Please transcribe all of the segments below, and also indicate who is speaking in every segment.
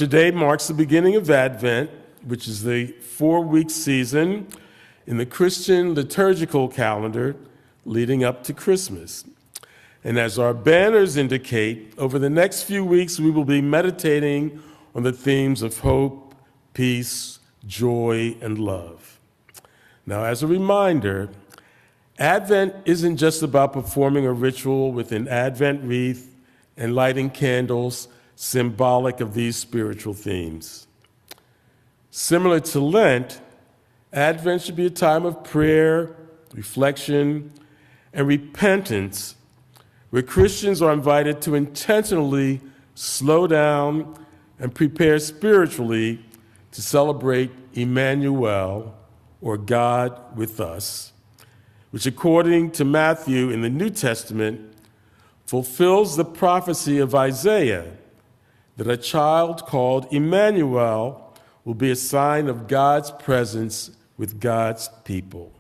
Speaker 1: Today marks the beginning of Advent, which is the 4-week season in the Christian liturgical calendar leading up to Christmas. And as our banners indicate, over the next few weeks we will be meditating on the themes of hope, peace, joy, and love. Now, as a reminder, Advent isn't just about performing a ritual with an Advent wreath and lighting candles symbolic of these spiritual themes. Similar to Lent, Advent should be a time of prayer, reflection, and repentance, where Christians are invited to intentionally slow down and prepare spiritually to celebrate Emmanuel, or God with us, which according to Matthew in the New Testament fulfills the prophecy of Isaiah that a child called Emmanuel will be a sign of God's presence with God's people.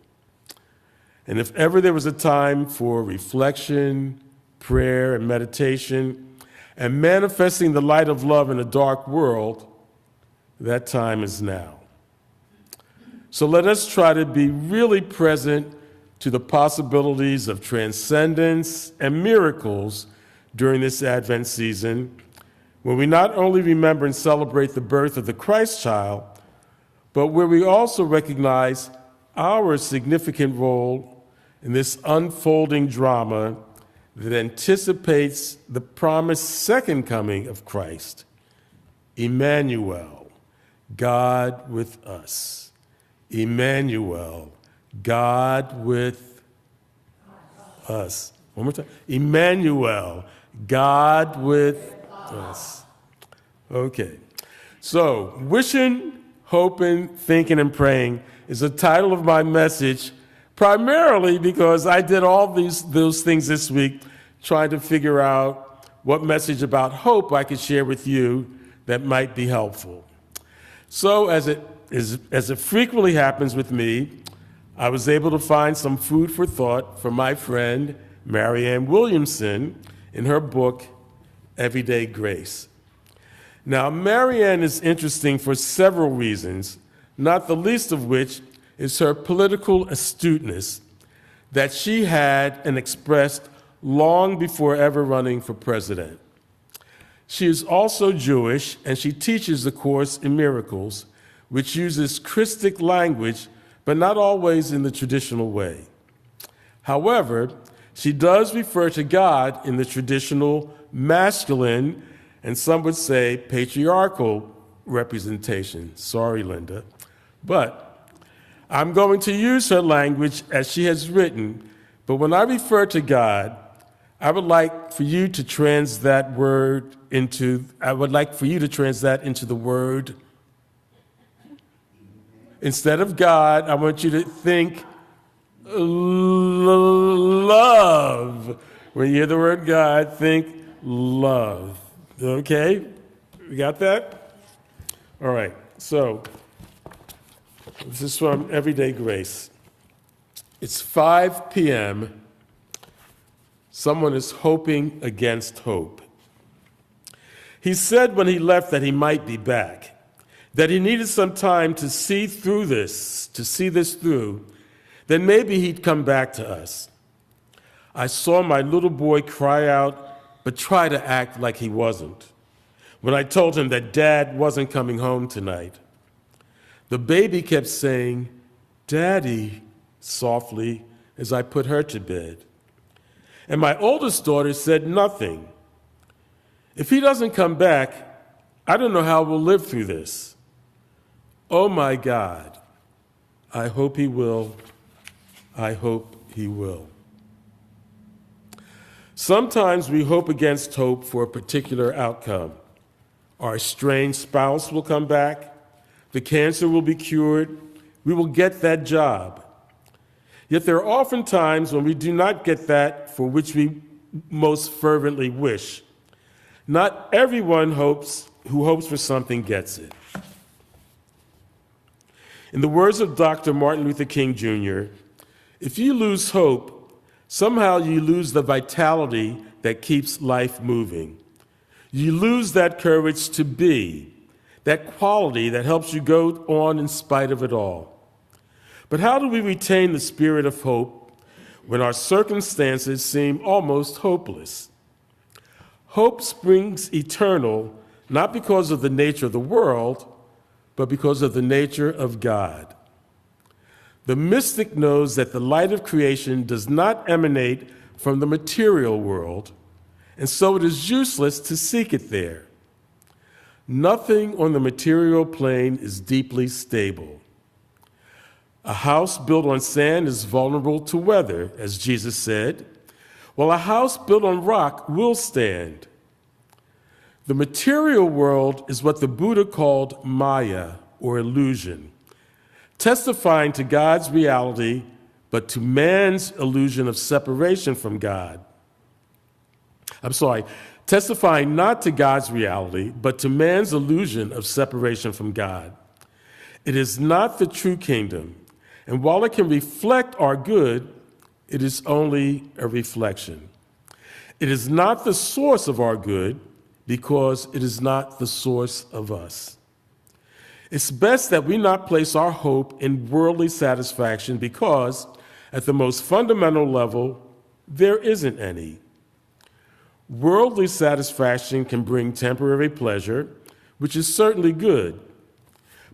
Speaker 1: And if ever there was a time for reflection, prayer, and meditation, and manifesting the light of love in a dark world, that time is now. So let us try to be really present to the possibilities of transcendence and miracles during this Advent season, where we not only remember and celebrate the birth of the Christ child, but where we also recognize our significant role in this unfolding drama that anticipates the promised second coming of Christ, Emmanuel, God with us. Emmanuel, God with us. One more time. Emmanuel, God with us. Okay. So, wishing, hoping, thinking, and praying is the title of my message, primarily because I did all those things this week trying to figure out what message about hope I could share with you that might be helpful. So, as it frequently happens with me, I was able to find some food for thought from my friend Marianne Williamson in her book, Everyday Grace. Now, Marianne is interesting for several reasons, not the least of which is her political astuteness that she had and expressed long before ever running for president. She is also Jewish, and she teaches the Course in Miracles, which uses Christic language, but not always in the traditional way. However, she does refer to God in the traditional masculine, and some would say patriarchal representation. Sorry, Linda. But I'm going to use her language as she has written, but when I refer to God, I would like for you to translate that into the word. Instead of God, I want you to think love. When you hear the word God, think love. Okay? We got that? All right. So, this is from Everyday Grace. It's 5 p.m. Someone is hoping against hope. He said when he left that he might be back, that he needed some time to see this through, then maybe he'd come back to us. I saw my little boy cry out, but try to act like he wasn't, when I told him that Dad wasn't coming home tonight. The baby kept saying, "Daddy," softly, as I put her to bed. And my oldest daughter said nothing. If he doesn't come back, I don't know how we'll live through this. Oh my God, I hope he will. I hope he will. Sometimes we hope against hope for a particular outcome. Our estranged spouse will come back, the cancer will be cured, we will get that job. Yet there are often times when we do not get that for which we most fervently wish. Not everyone who hopes for something gets it. In the words of Dr. Martin Luther King Jr., if you lose hope, somehow you lose the vitality that keeps life moving. You lose that courage to be, that quality that helps you go on in spite of it all. But how do we retain the spirit of hope when our circumstances seem almost hopeless? Hope springs eternal, not because of the nature of the world, but because of the nature of God. The mystic knows that the light of creation does not emanate from the material world, and so it is useless to seek it there. Nothing on the material plane is deeply stable. A house built on sand is vulnerable to weather, as Jesus said, while a house built on rock will stand. The material world is what the Buddha called Maya, or illusion, testifying to God's reality, but to man's illusion of separation from God. Testifying not to God's reality, but to man's illusion of separation from God. It is not the true kingdom, and while it can reflect our good, it is only a reflection. It is not the source of our good, because it is not the source of us. It's best that we not place our hope in worldly satisfaction because, at the most fundamental level, there isn't any. Worldly satisfaction can bring temporary pleasure, which is certainly good,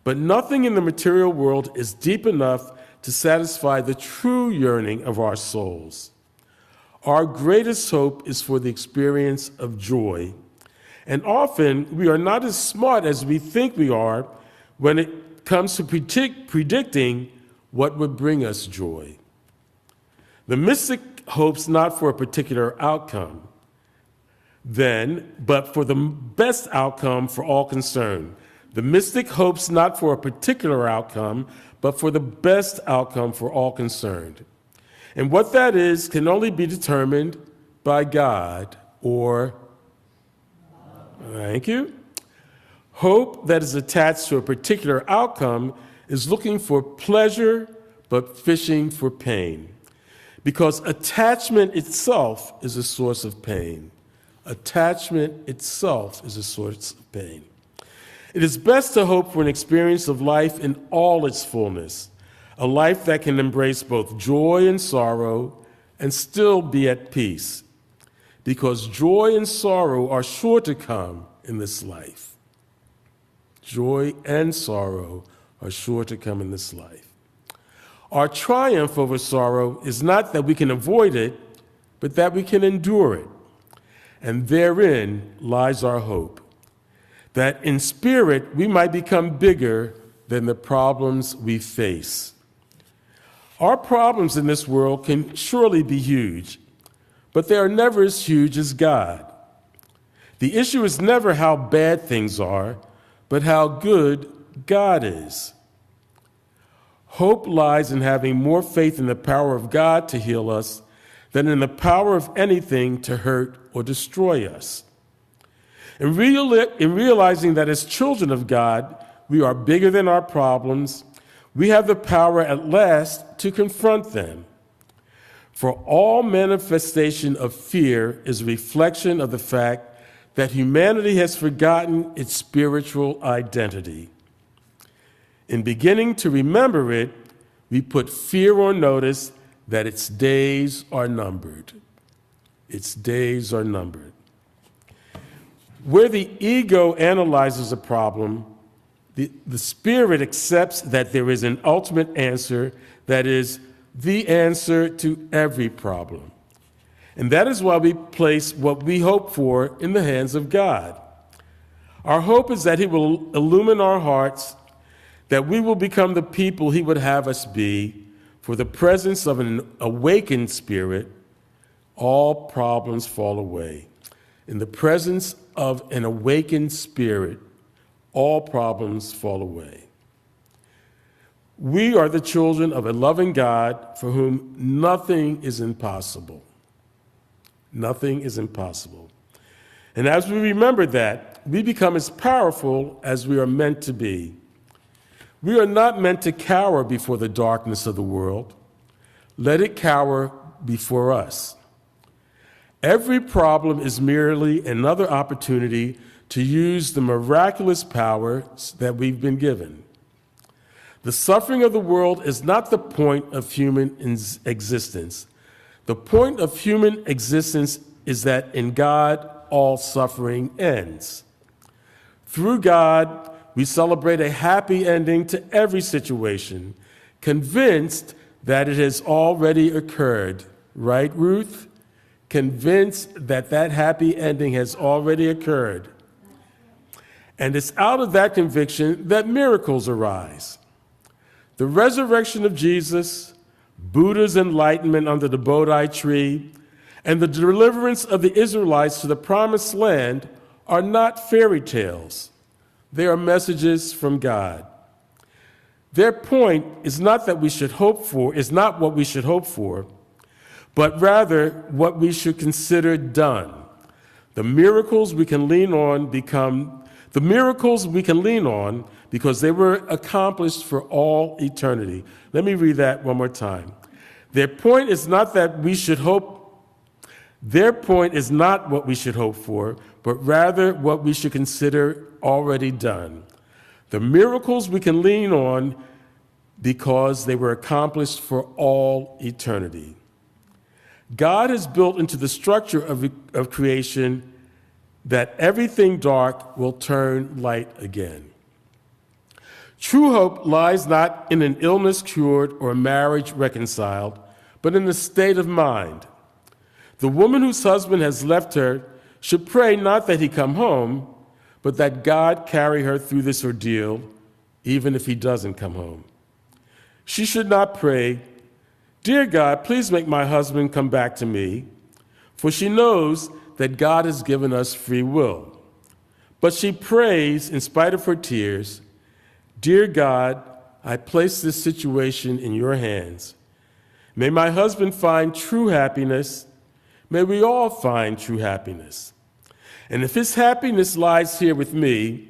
Speaker 1: but nothing in the material world is deep enough to satisfy the true yearning of our souls. Our greatest hope is for the experience of joy, and often we are not as smart as we think we are when it comes to predicting what would bring us joy. The mystic hopes not for a particular outcome, but for the best outcome for all concerned. The mystic hopes not for a particular outcome, but for the best outcome for all concerned. And what that is can only be determined by God or, thank you. Hope that is attached to a particular outcome is looking for pleasure, but fishing for pain. Because attachment itself is a source of pain. Attachment itself is a source of pain. It is best to hope for an experience of life in all its fullness, a life that can embrace both joy and sorrow and still be at peace, because joy and sorrow are sure to come in this life. Joy and sorrow are sure to come in this life. Our triumph over sorrow is not that we can avoid it, but that we can endure it. And therein lies our hope, that in spirit we might become bigger than the problems we face. Our problems in this world can surely be huge, but they are never as huge as God. The issue is never how bad things are, but how good God is. Hope lies in having more faith in the power of God to heal us than in the power of anything to hurt or destroy us. In realizing that as children of God, we are bigger than our problems, we have the power at last to confront them. For all manifestation of fear is a reflection of the fact that humanity has forgotten its spiritual identity. In beginning to remember it, we put fear on notice that its days are numbered. Its days are numbered. Where the ego analyzes a problem, the spirit accepts that there is an ultimate answer that is the answer to every problem. And that is why we place what we hope for in the hands of God. Our hope is that He will illumine our hearts, that we will become the people He would have us be. For the presence of an awakened spirit, all problems fall away. In the presence of an awakened spirit, all problems fall away. We are the children of a loving God for whom nothing is impossible. Nothing is impossible. And as we remember that, we become as powerful as we are meant to be. We are not meant to cower before the darkness of the world. Let it cower before us. Every problem is merely another opportunity to use the miraculous powers that we've been given. The suffering of the world is not the point of human existence. The point of human existence is that in God, all suffering ends. Through God, we celebrate a happy ending to every situation, convinced that it has already occurred. Right, Ruth? Convinced that that happy ending has already occurred. And it's out of that conviction that miracles arise. The resurrection of Jesus, Buddha's enlightenment under the Bodhi tree, and the deliverance of the Israelites to the promised land are not fairy tales. They are messages from God. Their point is not what we should hope for, but rather what we should consider done. The miracles we can lean on because they were accomplished for all eternity. Let me read that one more time. Their point is not what we should hope for, but rather what we should consider already done. The miracles we can lean on because they were accomplished for all eternity. God has built into the structure of creation that everything dark will turn light again. True hope lies not in an illness cured or a marriage reconciled, but in a state of mind. The woman whose husband has left her should pray not that he come home, but that God carry her through this ordeal, even if he doesn't come home. She should not pray, "Dear God, please make my husband come back to me," for she knows that God has given us free will. But she prays, in spite of her tears, "Dear God, I place this situation in your hands. May my husband find true happiness. May we all find true happiness. And if his happiness lies here with me,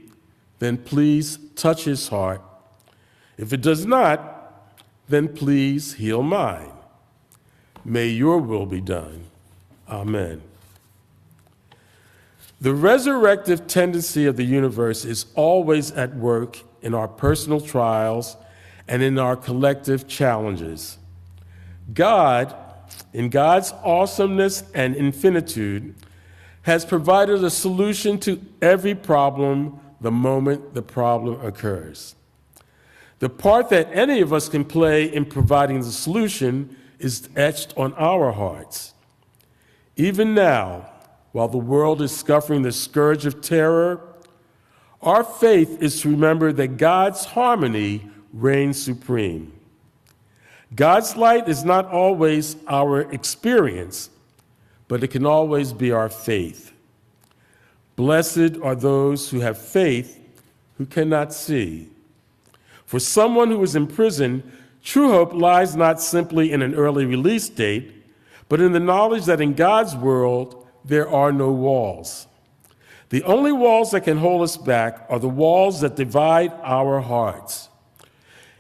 Speaker 1: then please touch his heart. If it does not, then please heal mine. May your will be done. Amen." The resurrective tendency of the universe is always at work in our personal trials and in our collective challenges. God, in God's awesomeness and infinitude, has provided a solution to every problem the moment the problem occurs. The part that any of us can play in providing the solution is etched on our hearts. Even now, while the world is suffering the scourge of terror, our faith is to remember that God's harmony reigns supreme. God's light is not always our experience, but it can always be our faith. Blessed are those who have faith who cannot see. For someone who is in prison, true hope lies not simply in an early release date, but in the knowledge that in God's world there are no walls. The only walls that can hold us back are the walls that divide our hearts.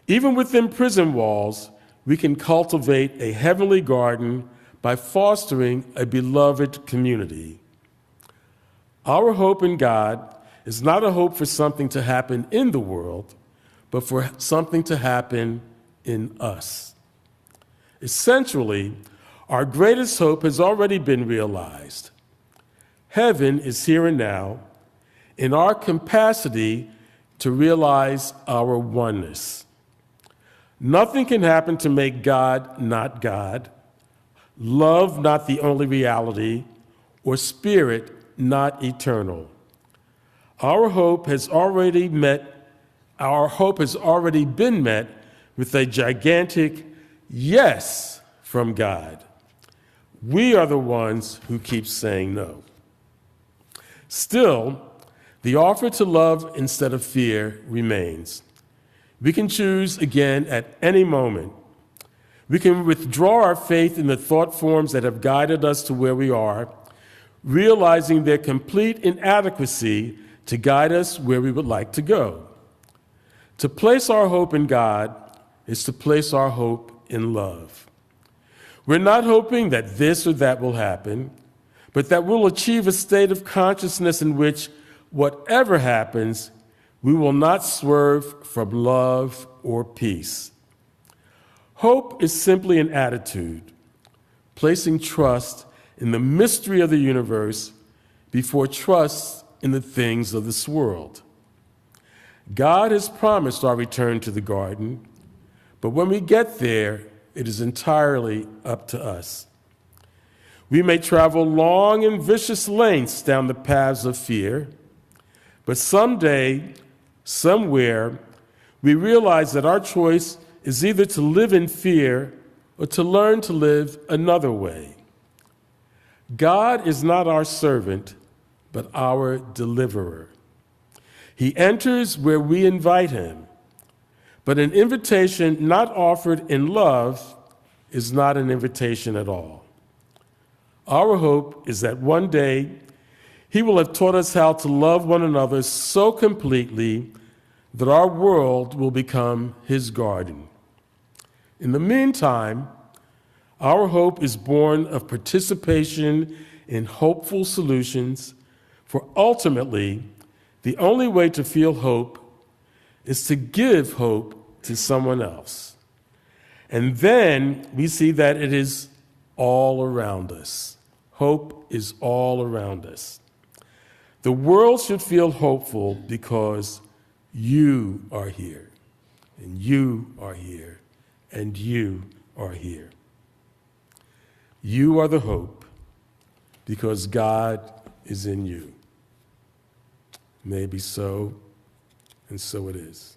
Speaker 1: Even within prison walls, we can cultivate a heavenly garden by fostering a beloved community. Our hope in God is not a hope for something to happen in the world, but for something to happen in us. Essentially, our greatest hope has already been realized. Heaven is here and now in our capacity to realize our oneness. Nothing can happen to make God not God, love not the only reality, or spirit not eternal. Our hope has already been met with a gigantic yes from God. We are the ones who keep saying no. Still, the offer to love instead of fear remains. We can choose again at any moment. We can withdraw our faith in the thought forms that have guided us to where we are, realizing their complete inadequacy to guide us where we would like to go. To place our hope in God is to place our hope in love. We're not hoping that this or that will happen, but that we'll achieve a state of consciousness in which whatever happens, we will not swerve from love or peace. Hope is simply an attitude, placing trust in the mystery of the universe before trust in the things of this world. God has promised our return to the garden, but when we get there, it is entirely up to us. We may travel long and vicious lengths down the paths of fear, but someday, somewhere, we realize that our choice is either to live in fear or to learn to live another way. God is not our servant, but our deliverer. He enters where we invite him, but an invitation not offered in love is not an invitation at all. Our hope is that one day he will have taught us how to love one another so completely that our world will become his garden. In the meantime, our hope is born of participation in hopeful solutions, for ultimately, the only way to feel hope is to give hope to someone else. And then we see that it is all around us. Hope is all around us. The world should feel hopeful because you are here, and you are here, and you are here. You are the hope because God is in you. Maybe so, and so it is.